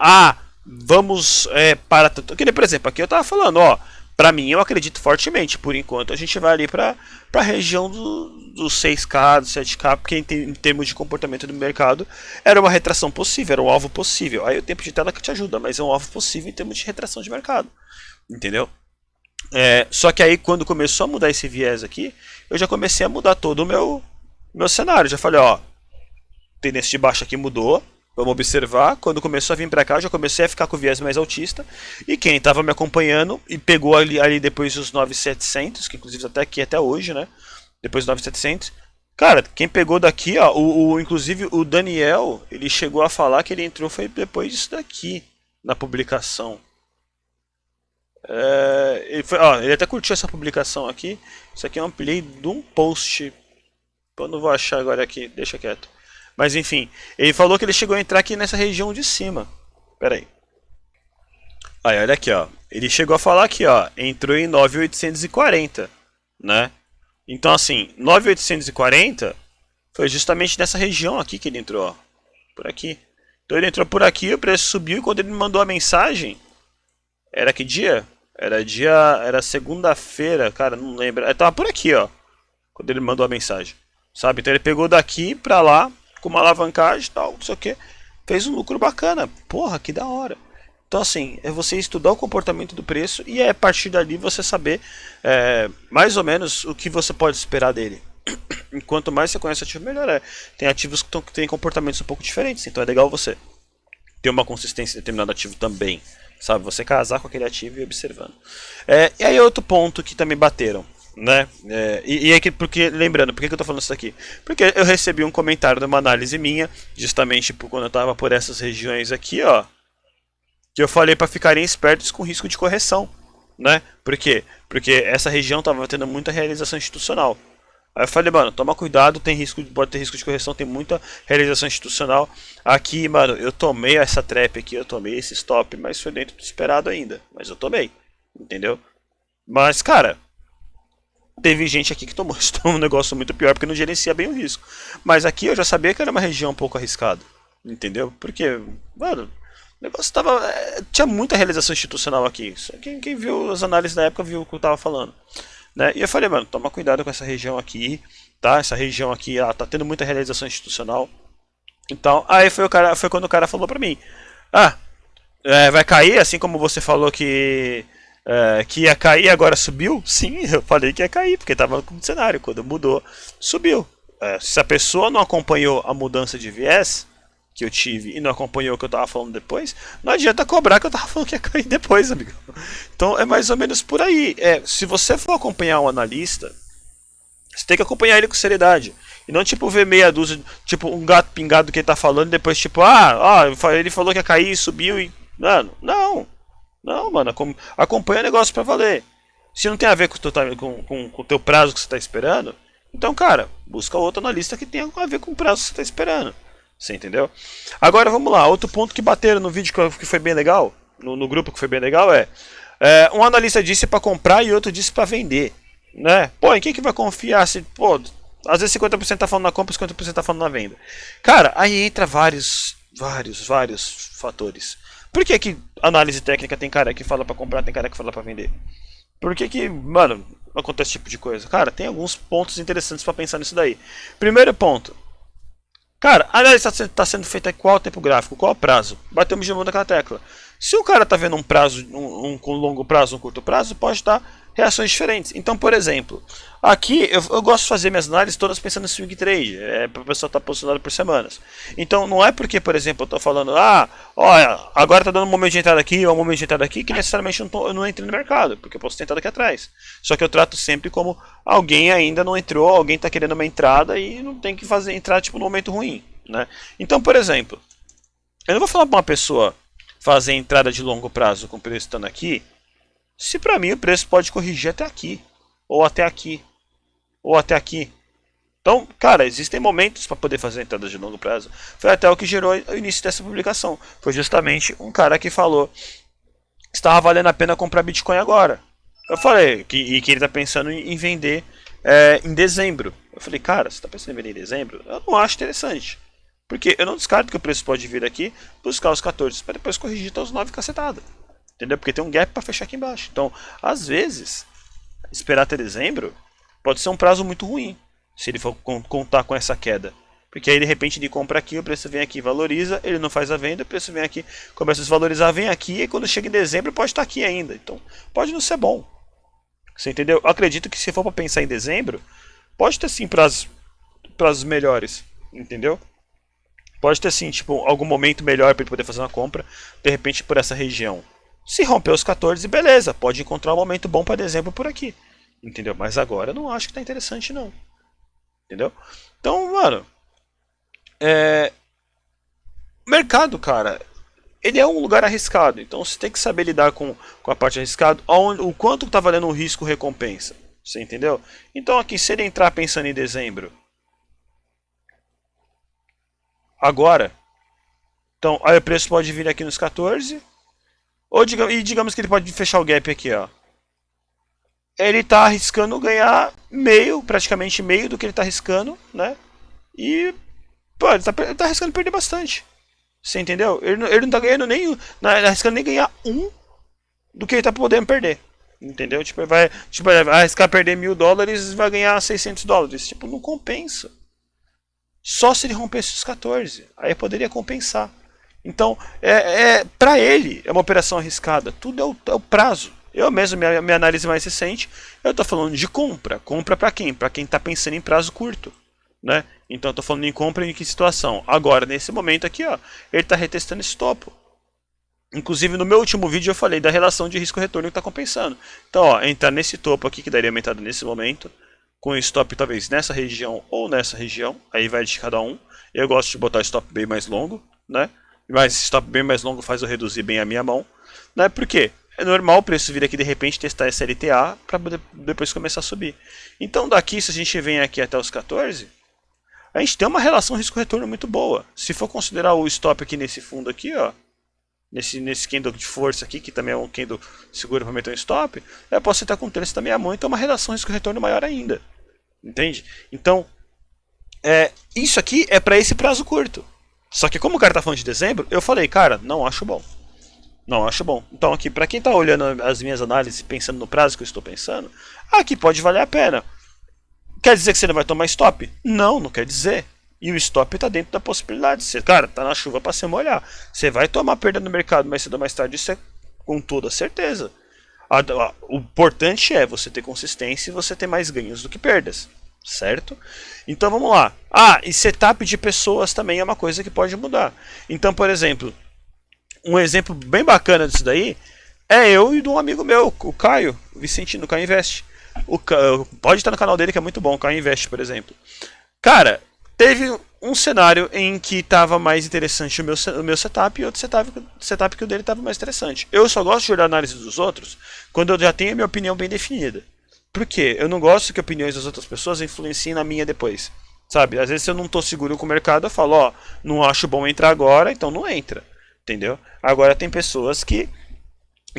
vamos para tanto. Que nem, por exemplo, aqui eu tava falando, para mim eu acredito fortemente, por enquanto a gente vai ali para a região do 6K, do 7K, porque em termos de comportamento do mercado era uma retração possível, era um alvo possível. Aí o tempo de tela que te ajuda, mas é um alvo possível em termos de retração de mercado. Entendeu? Só que aí quando começou a mudar esse viés aqui, eu já comecei a mudar todo o meu cenário. Já falei, tendência de baixa aqui mudou. Vamos observar, quando começou a vir para cá, eu já comecei a ficar com o viés mais altista. E quem estava me acompanhando e pegou ali depois os 9.700, que inclusive até aqui até hoje, né? Depois dos 9.700. Cara, quem pegou daqui, inclusive o Daniel, ele chegou a falar que ele entrou foi depois disso daqui, na publicação. Ele até curtiu essa publicação aqui. Isso aqui eu ampliei de um post. Eu não vou achar agora aqui, deixa quieto. Mas enfim, ele falou que ele chegou a entrar aqui nessa região de cima. Pera aí. Aí, olha aqui, ele chegou a falar aqui, entrou em 9.840, né? Então assim, 9.840 foi justamente nessa região aqui que ele entrou, por aqui. Então ele entrou por aqui, o preço subiu e quando ele me mandou a mensagem, era que dia? Era segunda-feira, cara, não lembro. Ele tava por aqui, quando ele mandou a mensagem, sabe? Então ele pegou daqui pra lá, com uma alavancagem e tal, não sei o que, fez um lucro bacana. Porra, que da hora. Então assim, é você estudar o comportamento do preço e a partir dali você saber mais ou menos o que você pode esperar dele. Enquanto mais você conhece o ativo, melhor é. Tem ativos que têm comportamentos um pouco diferentes, então é legal você ter uma consistência em determinado ativo também, sabe? Você casar com aquele ativo e ir observando. E aí outro ponto que também bateram, né? Porque, lembrando, por que eu tô falando isso aqui? Porque eu recebi um comentário de uma análise minha, justamente quando eu tava por essas regiões aqui, que eu falei para ficarem espertos com risco de correção, né? Por quê? Porque essa região tava tendo muita realização institucional. Aí eu falei, mano, toma cuidado, pode ter risco de correção, tem muita realização institucional. Aqui, mano, eu tomei essa trap aqui, eu tomei esse stop, mas foi dentro do esperado ainda. Mas eu tomei, entendeu? Mas, cara, teve gente aqui que tomou um negócio muito pior porque não gerencia bem o risco. Mas aqui eu já sabia que era uma região um pouco arriscada, entendeu? Porque, mano, o negócio tinha muita realização institucional aqui. Quem viu as análises da época viu o que eu tava falando. Né? E eu falei, mano, toma cuidado com essa região aqui, tá? Essa região aqui, tá tendo muita realização institucional. Então, aí foi quando o cara falou pra mim, vai cair, assim como você falou que ia cair, agora subiu? Sim, eu falei que ia cair, porque tava no cenário, quando mudou, subiu. Se a pessoa não acompanhou a mudança de viés que eu tive e não acompanhou o que eu tava falando depois, não adianta cobrar que eu tava falando que ia cair depois, amigo. Então é mais ou menos por aí. Se você for acompanhar um analista, você tem que acompanhar ele com seriedade. E não tipo ver meia dúzia, tipo um gato pingado que ele tá falando e depois tipo, ele falou que ia cair, subiu e... Mano, não, mano, acompanha o negócio pra valer. Se não tem a ver com o teu prazo que você tá esperando, então, cara, busca outro analista que tenha a ver com o prazo que você tá esperando. Você entendeu? Agora vamos lá, outro ponto que bateram no vídeo que foi bem legal, no grupo que foi bem legal um analista disse para comprar e outro disse para vender, né? Pô, em quem que vai confiar se, às vezes 50% tá falando na compra e 50% tá falando na venda. Cara, aí entra vários fatores. Por que análise técnica tem cara que fala pra comprar, tem cara que fala pra vender? Por que, mano, acontece esse tipo de coisa? Cara, tem alguns pontos interessantes pra pensar nisso daí. Primeiro ponto. Cara, a análise está sendo feita em qual tempo gráfico? Qual prazo? Batemos de novo naquela tecla. Se o cara tá vendo um prazo, com longo prazo, um curto prazo, pode dar reações diferentes. Então, por exemplo, aqui eu gosto de fazer minhas análises todas pensando em swing trade, para o pessoal estar posicionado por semanas. Então, não é porque, por exemplo, eu estou falando, olha, agora está dando um momento de entrada aqui ou um momento de entrada aqui, que necessariamente eu não entrei no mercado, porque eu posso ter entrado aqui atrás. Só que eu trato sempre como alguém ainda não entrou, alguém está querendo uma entrada e não tem que entrar tipo, no momento ruim. Né? Então, por exemplo, eu não vou falar para uma pessoa fazer entrada de longo prazo com o preço estando aqui, se para mim o preço pode corrigir até aqui, ou até aqui, ou até aqui. Então, cara, existem momentos para poder fazer entradas de longo prazo. Foi até o que gerou o início dessa publicação. Foi justamente um cara que falou que estava valendo a pena comprar Bitcoin agora. Eu falei que ele está pensando em vender em dezembro. Eu falei, cara, você está pensando em vender em dezembro? Eu não acho interessante. Porque eu não descarto que o preço pode vir aqui, buscar os 14, para depois corrigir até os 9 cacetada. Entendeu? Porque tem um gap para fechar aqui embaixo. Então, às vezes, esperar até dezembro pode ser um prazo muito ruim, se ele for contar com essa queda. Porque aí, de repente, ele compra aqui, o preço vem aqui, valoriza, ele não faz a venda, o preço vem aqui, começa a desvalorizar, vem aqui, e quando chega em dezembro pode estar aqui ainda. Então, pode não ser bom. Você entendeu? Eu acredito que se for para pensar em dezembro, pode ter sim prazos melhores. Entendeu? Pode ter sim, tipo, algum momento melhor para ele poder fazer uma compra, de repente por essa região. Se romper os 14, beleza, pode encontrar um momento bom para dezembro por aqui. Entendeu? Mas agora eu não acho que tá interessante não. Entendeu? Então, mano, mercado, cara, ele é um lugar arriscado. Então você tem que saber lidar com a parte arriscada, o quanto tá valendo o risco recompensa. Você entendeu? Então aqui, se ele entrar pensando em dezembro, agora, então aí o preço pode vir aqui nos 14, ou digamos que ele pode fechar o gap aqui, ó. Ele está arriscando ganhar meio, praticamente meio do que ele está arriscando, né? E pô, ele tá arriscando perder bastante. Você entendeu? Ele não está ganhando nem, não é arriscando nem ganhar um do que ele está podendo perder. Entendeu? Tipo, vai arriscar perder $1.000 e vai ganhar $600. Tipo, não compensa. Só se ele rompesse os 14, aí poderia compensar. Então, para ele, é uma operação arriscada. Tudo é o prazo. Eu mesmo, minha análise mais recente, eu estou falando de compra. Compra para quem? Para quem está pensando em prazo curto. Né? Então, eu estou falando em compra em que situação? Agora, nesse momento aqui, ó, ele está retestando esse topo. Inclusive, no meu último vídeo eu falei da relação de risco-retorno que está compensando. Então, ó, entrar nesse topo aqui, que daria aumentado nesse momento, com stop talvez nessa região ou nessa região, aí vai de cada um. Eu gosto de botar stop bem mais longo, né? Mas stop bem mais longo faz eu reduzir bem a minha mão, né? Por quê? É normal o preço vir aqui de repente testar essa LTA para depois começar a subir. Então daqui, se a gente vem aqui até os 14, a gente tem uma relação risco-retorno muito boa. Se for considerar o stop aqui nesse fundo aqui, ó, nesse candle de força aqui, que também é um candle seguro para meter um stop, eu posso estar com 13 da minha mão, então é uma relação risco-retorno maior ainda. Entende? Então, isso aqui é para esse prazo curto. Só que como o cara tá falando de dezembro, eu falei, cara, não acho bom. Não acho bom. Então aqui, para quem tá olhando as minhas análises, pensando no prazo que eu estou pensando, aqui pode valer a pena. Quer dizer que você não vai tomar stop? Não, não quer dizer. E o stop está dentro da possibilidade. Você, cara, tá na chuva para se molhar. Você vai tomar perda no mercado mais cedo ou mais tarde, isso é com toda certeza. O importante é você ter consistência e você ter mais ganhos do que perdas. Certo? Então vamos lá. E setup de pessoas também é uma coisa que pode mudar. Então, por exemplo, um exemplo bem bacana disso daí é eu e de um amigo meu, o Caio, o Vicentino, o Caio Invest. Pode estar no canal dele que é muito bom, o Caio Invest, por exemplo. Cara, teve um cenário em que estava mais interessante o meu setup e outro setup que o dele estava mais interessante. Eu só gosto de olhar a análise dos outros quando eu já tenho a minha opinião bem definida. Por quê? Eu não gosto que opiniões das outras pessoas influenciem na minha depois. Sabe? Às vezes se eu não estou seguro com o mercado, eu falo, não acho bom entrar agora, então não entra. Entendeu? Agora tem pessoas que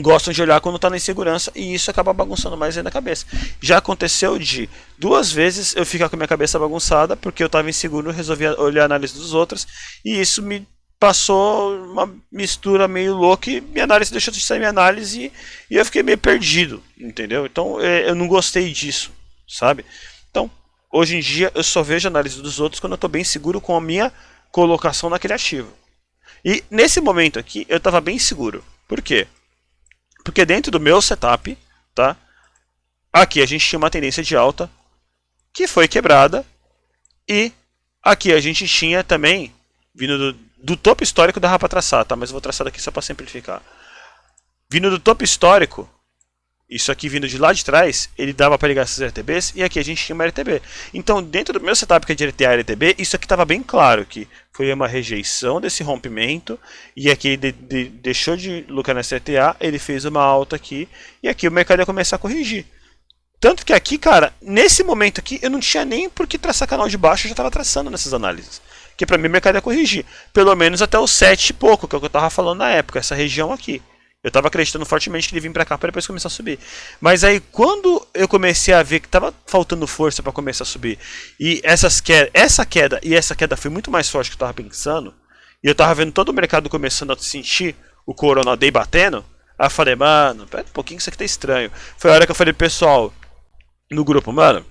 gostam de olhar quando está na insegurança e isso acaba bagunçando mais ainda a cabeça. Já aconteceu de 2 vezes eu ficar com a minha cabeça bagunçada porque eu estava inseguro, resolvi olhar a análise dos outros e isso me passou uma mistura meio louca e minha análise deixou de ser minha análise e eu fiquei meio perdido, entendeu? Então eu não gostei disso, sabe? Então, hoje em dia eu só vejo a análise dos outros quando eu estou bem seguro com a minha colocação naquele ativo. E nesse momento aqui eu estava bem seguro. Por quê? Porque dentro do meu setup, tá? Aqui a gente tinha uma tendência de alta que foi quebrada e aqui a gente tinha também vindo do topo histórico, dava para traçar, tá? Mas eu vou traçar daqui só para simplificar. Vindo do topo histórico, isso aqui vindo de lá de trás, ele dava para ligar essas RTBs e aqui a gente tinha uma RTB. Então, dentro do meu setup que é de RTA e RTB, isso aqui estava bem claro que foi uma rejeição desse rompimento e aqui ele deixou de lucrar nessa RTA, ele fez uma alta aqui e aqui o mercado ia começar a corrigir. Tanto que aqui, cara, nesse momento aqui, eu não tinha nem por que traçar canal de baixo, eu já estava traçando nessas análises. Que pra mim o mercado ia corrigir. Pelo menos até os 7 e pouco, que é o que eu estava falando na época, essa região aqui. Eu estava acreditando fortemente que ele vinha para cá para depois começar a subir. Mas aí quando eu comecei a ver que estava faltando força para começar a subir, e essa queda foi muito mais forte do que eu estava pensando, e eu estava vendo todo o mercado começando a sentir o Corona Day batendo, aí eu falei, mano, pera um pouquinho que isso aqui tá estranho. Foi a hora que eu falei, pessoal, no grupo, mano,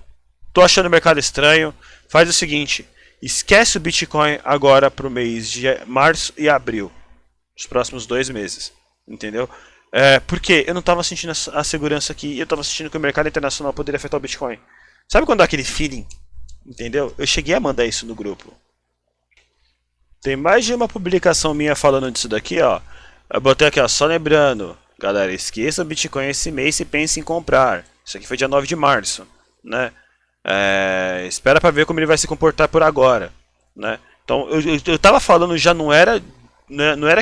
tô achando o mercado estranho, faz o seguinte, esquece o Bitcoin agora pro mês de março e abril, os próximos 2 meses, entendeu? Porque eu não tava sentindo a segurança aqui, eu tava sentindo que o mercado internacional poderia afetar o Bitcoin. Sabe quando dá aquele feeling, entendeu? Eu cheguei a mandar isso no grupo. Tem mais de uma publicação minha falando disso daqui, ó. Eu botei aqui, ó, só lembrando, galera, esqueça o Bitcoin esse mês e pense em comprar. Isso aqui foi dia 9 de março, né? Espera para ver como ele vai se comportar por agora, né? Então eu tava falando já não era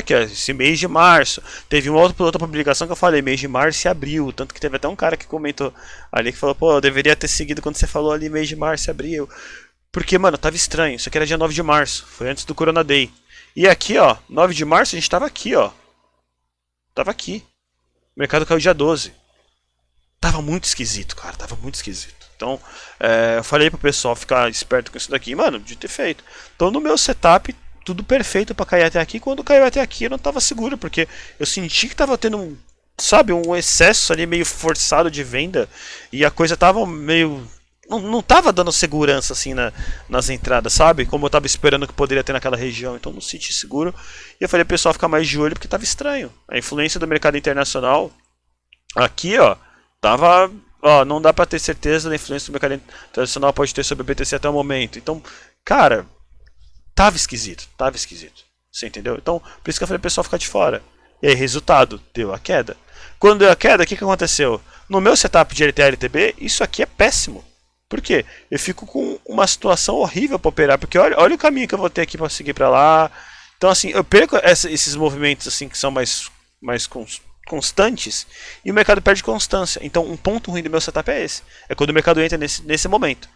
que esse mês de março. Teve uma outra publicação que eu falei mês de março e abril, tanto que teve até um cara que comentou ali que falou, pô, eu deveria ter seguido quando você falou ali mês de março e abril. Porque, mano, tava estranho. Isso aqui era dia 9 de março, foi antes do Corona Day. E aqui, ó, 9 de março a gente tava aqui, ó. Tava aqui. O mercado caiu dia 12. Tava muito esquisito, cara, tava muito esquisito. Então, eu falei pro pessoal ficar esperto com isso daqui, mano, de ter feito. Então, no meu setup, tudo perfeito pra cair até aqui. Quando caiu até aqui, eu não tava seguro, porque eu senti que tava tendo um excesso ali meio forçado de venda e a coisa tava meio. Não tava dando segurança assim nas entradas, sabe? Como eu tava esperando que poderia ter naquela região, então não senti seguro. E eu falei pro pessoal ficar mais de olho porque tava estranho. A influência do mercado internacional aqui, ó. Tava, ó, não dá pra ter certeza da influência do mercado internacional pode ter sobre o BTC até o momento. Então, cara, tava esquisito. Você entendeu? Então, por isso que eu falei pro pessoal ficar de fora. E aí, resultado, deu a queda. Quando deu a queda, o que aconteceu? No meu setup de LTA e LTB, isso aqui é péssimo. Por quê? Eu fico com uma situação horrível para operar, porque olha o caminho que eu vou ter aqui para seguir para lá. Então, assim, eu perco esses movimentos assim que são mais constantes e o mercado perde constância. Então, um ponto ruim do meu setup é esse. É quando o mercado entra nesse momento.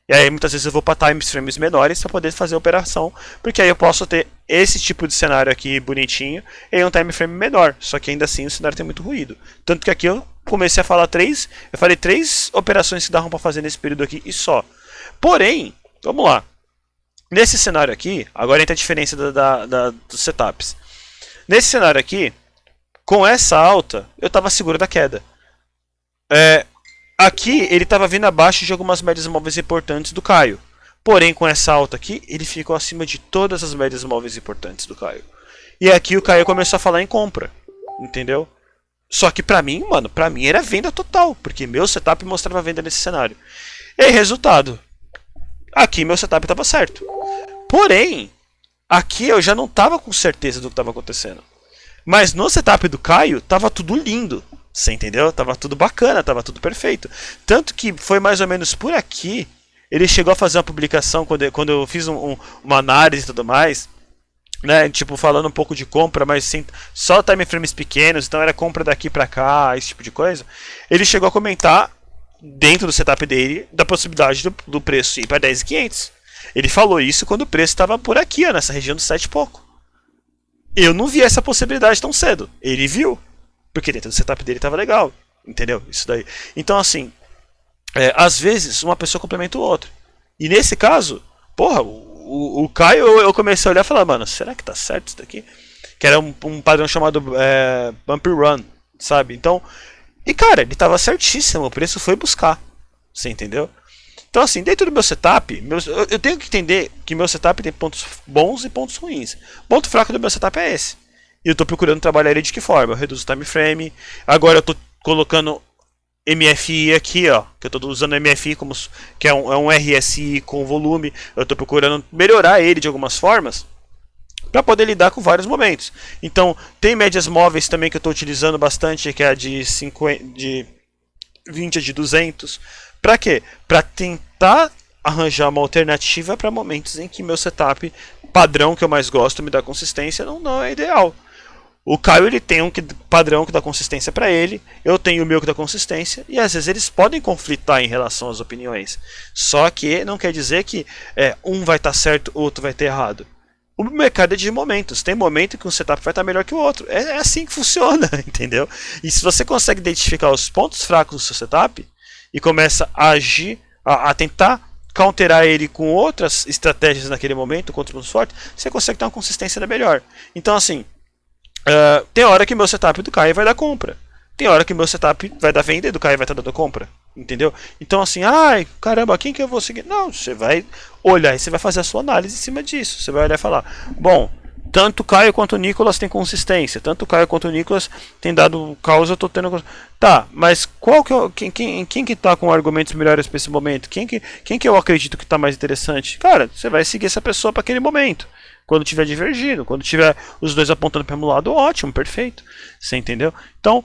E aí, muitas vezes eu vou para time frames menores para poder fazer a operação, porque aí eu posso ter esse tipo de cenário aqui bonitinho em um time frame menor. Só que ainda assim o cenário tem muito ruído. Tanto que aqui eu comecei a falar eu falei 3 operações que davam para fazer nesse período aqui e só. Porém, vamos lá. Nesse cenário aqui, agora entra a diferença dos setups. Nesse cenário aqui, com essa alta, eu estava seguro da queda. Aqui ele estava vindo abaixo de algumas médias móveis importantes do Caio. Porém, com essa alta aqui, ele ficou acima de todas as médias móveis importantes do Caio. E aqui o Caio começou a falar em compra. Entendeu? Só que pra mim, mano, era venda total. Porque meu setup mostrava venda nesse cenário. E aí, resultado. Aqui meu setup estava certo. Porém, aqui eu já não estava com certeza do que estava acontecendo. Mas no setup do Caio, tava tudo lindo. Você entendeu? Tava tudo bacana, tava tudo perfeito. Tanto que foi mais ou menos por aqui. Ele chegou a fazer uma publicação quando eu fiz uma análise e tudo mais. Né? Tipo, falando um pouco de compra, mas sem, só time frames pequenos. Então era compra daqui pra cá, esse tipo de coisa. Ele chegou a comentar, dentro do setup dele, da possibilidade do preço ir para 10.500. Ele falou isso quando o preço estava por aqui, ó, nessa região dos 7 e pouco. Eu não vi essa possibilidade tão cedo. Ele viu. Porque dentro do setup dele estava legal. Entendeu? Isso daí. Então, assim, às vezes uma pessoa complementa o outro. E nesse caso, porra, o Caio, eu comecei a olhar e falar, mano, será que tá certo isso daqui? Que era um padrão chamado Bump and Run, sabe? Então, e cara, ele tava certíssimo, o preço foi buscar, você entendeu? Então assim, dentro do meu setup, eu tenho que entender que meu setup tem pontos bons e pontos ruins. O ponto fraco do meu setup é esse. E eu estou procurando trabalhar ele de que forma? Eu reduzo o time frame. Agora eu estou colocando MFI aqui, ó. Que eu estou usando MFI como que é um RSI com volume. Eu estou procurando melhorar ele de algumas formas para poder lidar com vários momentos. Então, tem médias móveis também que eu estou utilizando bastante, que é a de 20 a de 200. Para quê? Para tentar arranjar uma alternativa para momentos em que meu setup padrão que eu mais gosto me dá consistência não é ideal. O Caio ele tem um padrão que dá consistência para ele, eu tenho o meu que dá consistência, e às vezes eles podem conflitar em relação às opiniões. Só que não quer dizer que um vai estar certo, o outro vai estar errado. O mercado é de momentos, tem momento que um setup vai estar melhor que o outro. É assim que funciona, entendeu? E se você consegue identificar os pontos fracos do seu setup e começa a agir, a tentar counterar ele com outras estratégias naquele momento, contra os pontos fortes, você consegue ter uma consistência melhor. Então assim, tem hora que meu setup do Caio vai dar compra. Tem hora que meu setup vai dar venda e do Caio vai estar dando compra. Entendeu? Então assim, ai, caramba, quem que eu vou seguir? Não, você vai olhar e você vai fazer a sua análise em cima disso. Você vai olhar e falar, bom, tanto o Caio quanto o Nicolas tem consistência. Tanto o Caio quanto o Nicolas tem dado causa, eu tô tendo. Tá, mas qual que quem que tá com argumentos melhores para esse momento? Quem que eu acredito que tá mais interessante? Cara, você vai seguir essa pessoa para aquele momento. Quando tiver divergindo, quando tiver os dois apontando para o mesmo lado, ótimo, perfeito. Você entendeu? Então,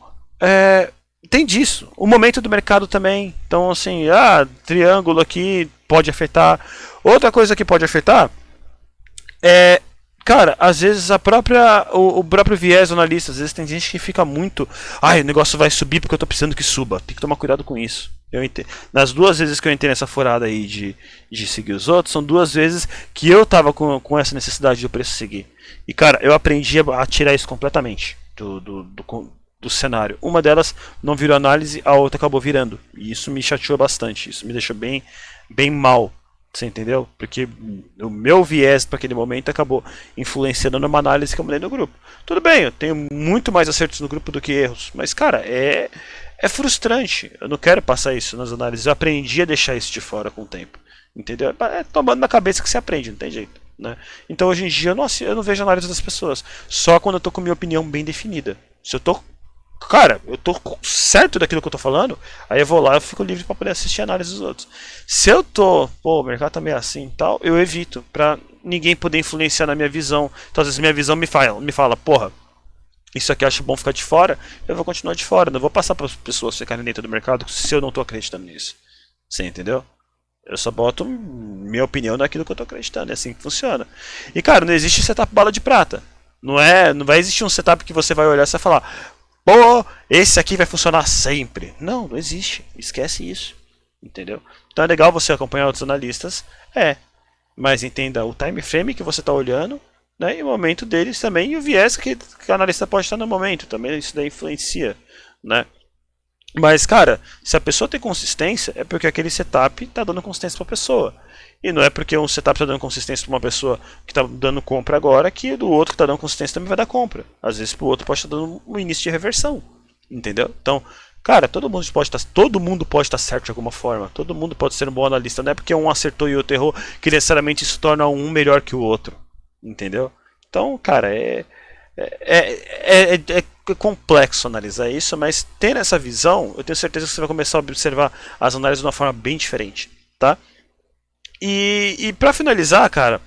tem disso. O momento do mercado também. Então, assim, triângulo aqui pode afetar. Outra coisa que pode afetar cara, às vezes o próprio viés do analista, às vezes tem gente que fica muito, o negócio vai subir porque eu estou precisando que suba. Tem que tomar cuidado com isso. Nas 2 vezes que eu entrei nessa furada aí de seguir os outros, são 2 vezes que eu tava com essa necessidade de o preço seguir. E cara, eu aprendi a tirar isso completamente do cenário. Uma delas não virou análise, a outra acabou virando. E isso me chateou bastante, isso me deixou bem mal. Você entendeu? Porque o meu viés para aquele momento acabou influenciando numa análise que eu mandei no grupo. Tudo bem, eu tenho muito mais acertos no grupo do que erros, mas cara, é frustrante. Eu não quero passar isso nas análises. Eu aprendi a deixar isso de fora com o tempo. Entendeu? É tomando na cabeça que você aprende, não tem jeito. Né? Então hoje em dia eu não vejo análise das pessoas. Só quando eu tô com minha opinião bem definida. Se eu tô. Cara, eu tô certo daquilo que eu tô falando, aí eu vou lá e fico livre para poder assistir a análise dos outros. Se eu tô, o mercado tá meio assim e tal, eu evito, pra ninguém poder influenciar na minha visão. Então às vezes minha visão me fala, porra, isso aqui eu acho bom ficar de fora, eu vou continuar de fora, não vou passar para as pessoas ficarem dentro do mercado se eu não tô acreditando nisso. Você entendeu? Eu só boto minha opinião naquilo que eu tô acreditando, é assim que funciona. E cara, não existe setup bala de prata. Não vai existir um setup que você vai olhar e vai falar, pô, esse aqui vai funcionar sempre. Não existe. Esquece isso. Entendeu? Então é legal você acompanhar outros analistas. Mas entenda o time frame que você está olhando, né, e o momento deles também, e o viés que o analista pode estar no momento. Também isso daí influencia. Né? Mas, cara, se a pessoa tem consistência, é porque aquele setup está dando consistência para a pessoa. E não é porque um setup está dando consistência para uma pessoa que está dando compra agora que do outro que está dando consistência também vai dar compra. Às vezes para o outro pode estar dando um início de reversão. Entendeu? Então, cara, todo mundo pode estar certo de alguma forma. Todo mundo pode ser um bom analista. Não é porque um acertou e o outro errou que necessariamente isso torna um melhor que o outro. Entendeu? Então, cara, é complexo analisar isso, mas tendo essa visão, eu tenho certeza que você vai começar a observar as análises de uma forma bem diferente. Tá? E pra finalizar, cara,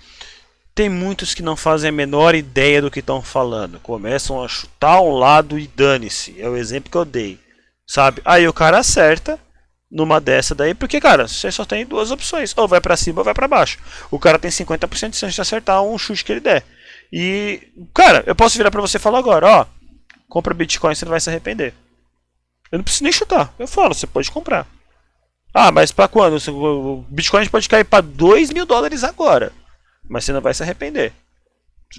tem muitos que não fazem a menor ideia do que estão falando. Começam a chutar um lado e dane-se. É o exemplo que eu dei. Sabe? Aí o cara acerta numa dessa daí, porque, cara, você só tem 2 opções. Ou vai pra cima ou vai pra baixo. O cara tem 50% de chance de acertar um chute que ele der. E, cara, eu posso virar pra você e falar agora, compra Bitcoin, você não vai se arrepender. Eu não preciso nem chutar. Eu falo, você pode comprar. Mas pra quando? O Bitcoin pode cair pra $2.000 agora. Mas você não vai se arrepender.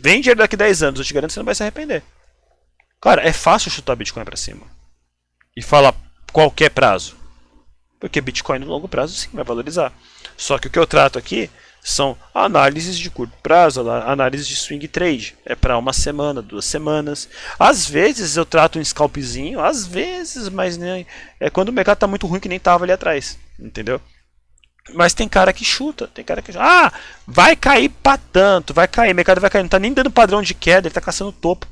Vem dinheiro daqui a 10 anos, eu te garanto que você não vai se arrepender. Cara, é fácil chutar Bitcoin pra cima. E falar qualquer prazo. Porque Bitcoin no longo prazo sim vai valorizar. Só que o que eu trato aqui são análises de curto prazo, análise de swing trade. É para uma semana, 2 semanas. Às vezes eu trato um scalpzinho, às vezes, mas nem, é quando o mercado está muito ruim que nem estava ali atrás, entendeu? Mas tem cara que chuta, vai cair para tanto, vai cair, o mercado vai cair, não está nem dando padrão de queda, ele está caçando topo,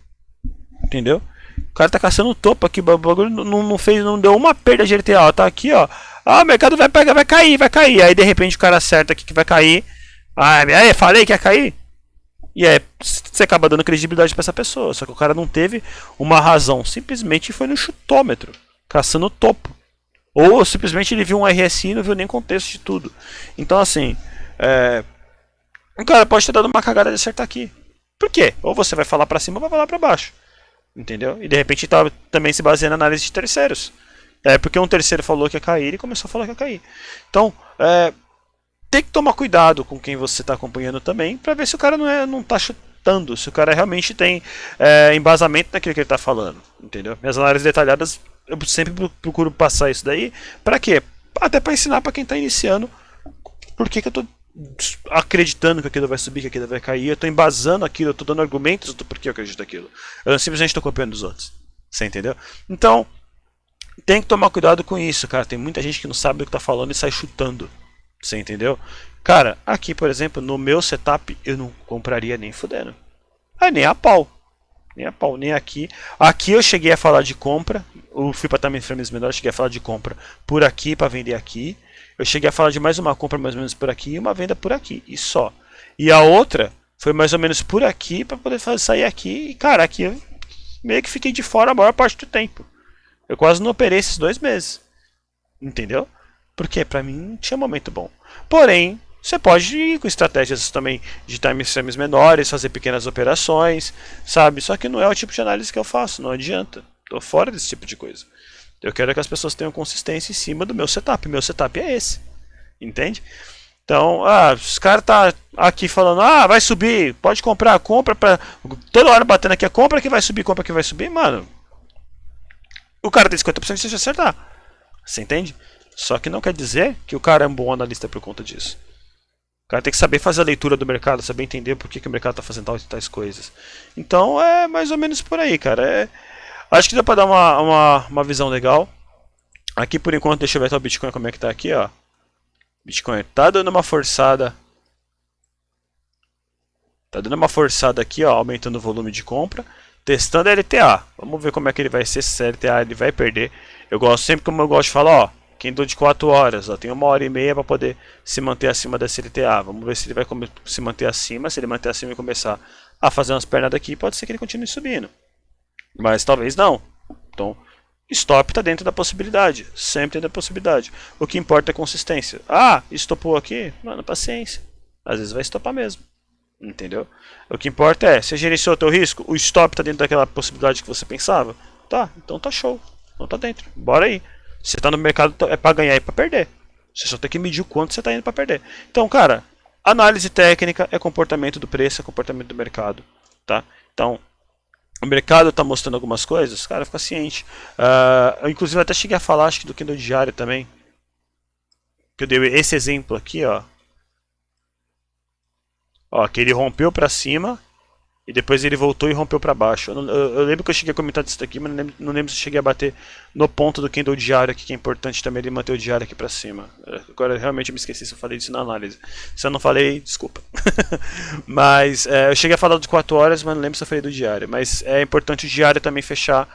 entendeu? O cara tá caçando o topo aqui, o bagulho não deu uma perda de LTA, tá aqui, ó. O mercado vai pegar, vai cair. Aí de repente o cara acerta aqui que vai cair. Aí, falei que ia cair. E aí você acaba dando credibilidade pra essa pessoa. Só que o cara não teve uma razão, simplesmente foi no chutômetro, caçando o topo. Ou simplesmente ele viu um RSI e não viu nem contexto de tudo. Então assim, o cara pode ter dado uma cagada de acertar aqui. Por quê? Ou você vai falar pra cima ou vai falar pra baixo. Entendeu? E de repente tá também se baseando na análise de terceiros. Porque um terceiro falou que ia cair e começou a falar que ia cair. Então, tem que tomar cuidado com quem você está acompanhando também, para ver se o cara não está chutando, se o cara realmente tem embasamento naquilo que ele está falando. Entendeu? Minhas análises detalhadas, eu sempre procuro passar isso daí. Para quê? Até para ensinar para quem está iniciando por que eu estou acreditando que aquilo vai subir, que aquilo vai cair, eu estou embasando aquilo, eu estou dando argumentos do porquê eu acredito naquilo. Eu não simplesmente estou copiando dos outros. Você entendeu? Então, tem que tomar cuidado com isso, cara. Tem muita gente que não sabe o que está falando e sai chutando. Você entendeu? Cara, aqui, por exemplo, no meu setup, eu não compraria nem fudendo. Nem a pau. Nem a pau, nem aqui. Aqui eu cheguei a falar de compra. Eu fui para também frames menores, cheguei a falar de compra por aqui para vender aqui. Eu cheguei a falar de mais uma compra mais ou menos por aqui e uma venda por aqui. E só. E a outra foi mais ou menos por aqui para poder sair aqui. E cara, aqui eu meio que fiquei de fora a maior parte do tempo. Eu quase não operei esses 2 meses. Entendeu? Porque pra mim não tinha momento bom. Porém, você pode ir com estratégias também de time frames menores, fazer pequenas operações, sabe? Só que não é o tipo de análise que eu faço, não adianta. Tô fora desse tipo de coisa. Eu quero que as pessoas tenham consistência em cima do meu setup. Meu setup é esse. Entende? Então, os caras tá aqui falando, vai subir, pode comprar, compra pra... Toda hora batendo aqui, compra que vai subir, compra que vai subir, mano. O cara tem 50% de chance de acertar. Você entende? Só que não quer dizer que o cara é um bom analista por conta disso. O cara tem que saber fazer a leitura do mercado, saber entender por que o mercado está fazendo tais coisas. Então é mais ou menos por aí, cara. Acho que dá para dar uma visão legal. Aqui por enquanto, deixa eu ver o Bitcoin como é que tá aqui, ó. Bitcoin tá dando uma forçada. Tá dando uma forçada aqui, ó, aumentando o volume de compra. Testando a LTA. Vamos ver como é que ele vai ser, se a LTA ele vai perder. Eu gosto sempre, como eu gosto de falar, ó. Quem deu de 4 horas, ó, tem 1h30 para poder se manter acima dessa LTA. Vamos ver se ele vai se manter acima. Se ele manter acima e começar a fazer umas pernas daqui, pode ser que ele continue subindo. Mas talvez não. Então, stop está dentro da possibilidade. Sempre dentro da possibilidade. O que importa é consistência. Estopou aqui? Mano, paciência. Às vezes vai estopar mesmo. Entendeu? O que importa é, você gerenciou o teu risco? O stop está dentro daquela possibilidade que você pensava? Tá, então tá show. Então tá dentro. Bora aí. Você tá no mercado é para ganhar e para perder. Você só tem que medir o quanto você tá indo para perder. Então, cara, análise técnica é comportamento do preço, é comportamento do mercado, tá? Então, o mercado tá mostrando algumas coisas, cara, fica ciente. Eu inclusive até cheguei a falar, acho que do Candle diário também. Que eu dei esse exemplo aqui, ó. Ó, que ele rompeu para cima e depois ele voltou e rompeu para baixo. Eu lembro que eu cheguei a comentar disso aqui, mas não lembro se eu cheguei a bater no ponto do candle diário aqui, que é importante também ele manter o diário aqui para cima. Agora realmente eu me esqueci se eu falei disso na análise. Se eu não falei, desculpa. Mas eu cheguei a falar de 4 horas, mas não lembro se eu falei do diário. Mas é importante o diário também fechar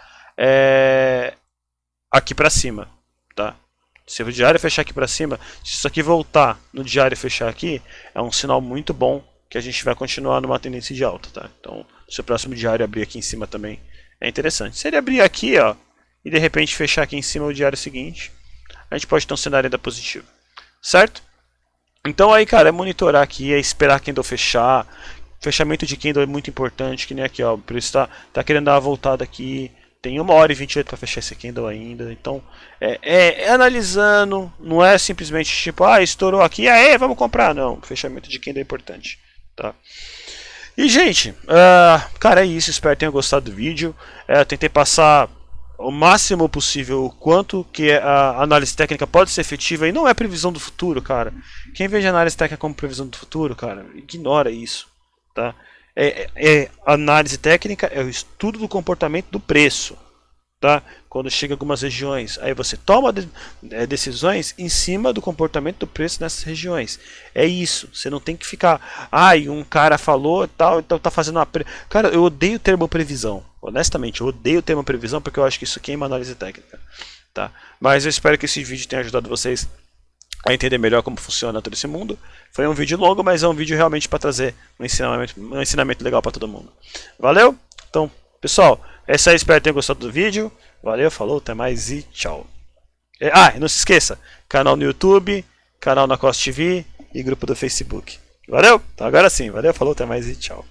aqui para cima, tá? Se o diário fechar aqui para cima, se isso aqui voltar no diário e fechar aqui, é um sinal muito bom que a gente vai continuar numa tendência de alta, tá? Então, se o próximo diário abrir aqui em cima também é interessante. Se ele abrir aqui, ó, e de repente fechar aqui em cima o diário seguinte, a gente pode ter um cenário ainda positivo, certo? Então aí, cara, é monitorar aqui, é esperar candle fechar. Fechamento de candle é muito importante, que nem aqui, ó, por isso tá querendo dar uma voltada aqui. Tem 1h28 para fechar esse candle ainda. Então, analisando, não é simplesmente tipo, estourou aqui, vamos comprar. Não, fechamento de candle é importante. Tá? E gente, cara, é isso, espero que tenham gostado do vídeo. Eu tentei passar o máximo possível o quanto que a análise técnica pode ser efetiva e não é previsão do futuro, cara. Quem vê a análise técnica como previsão do futuro, cara, ignora isso, tá? Análise técnica é o estudo do comportamento do preço, tá? Quando chega em algumas regiões, aí você toma decisões em cima do comportamento do preço nessas regiões. É isso. Você não tem que ficar, um cara falou tal, então tá fazendo uma cara, eu odeio o termo previsão. Honestamente, eu odeio o termo previsão porque eu acho que isso queima análise técnica, tá? Mas eu espero que esse vídeo tenha ajudado vocês a entender melhor como funciona todo esse mundo. Foi um vídeo longo, mas é um vídeo realmente para trazer um ensinamento legal para todo mundo. Valeu? Então, pessoal, é isso aí, espero que tenham gostado do vídeo. Valeu, falou, até mais e tchau. E não se esqueça, canal no YouTube, canal na Costa TV e grupo do Facebook. Valeu? Então agora sim, valeu, falou, até mais e tchau.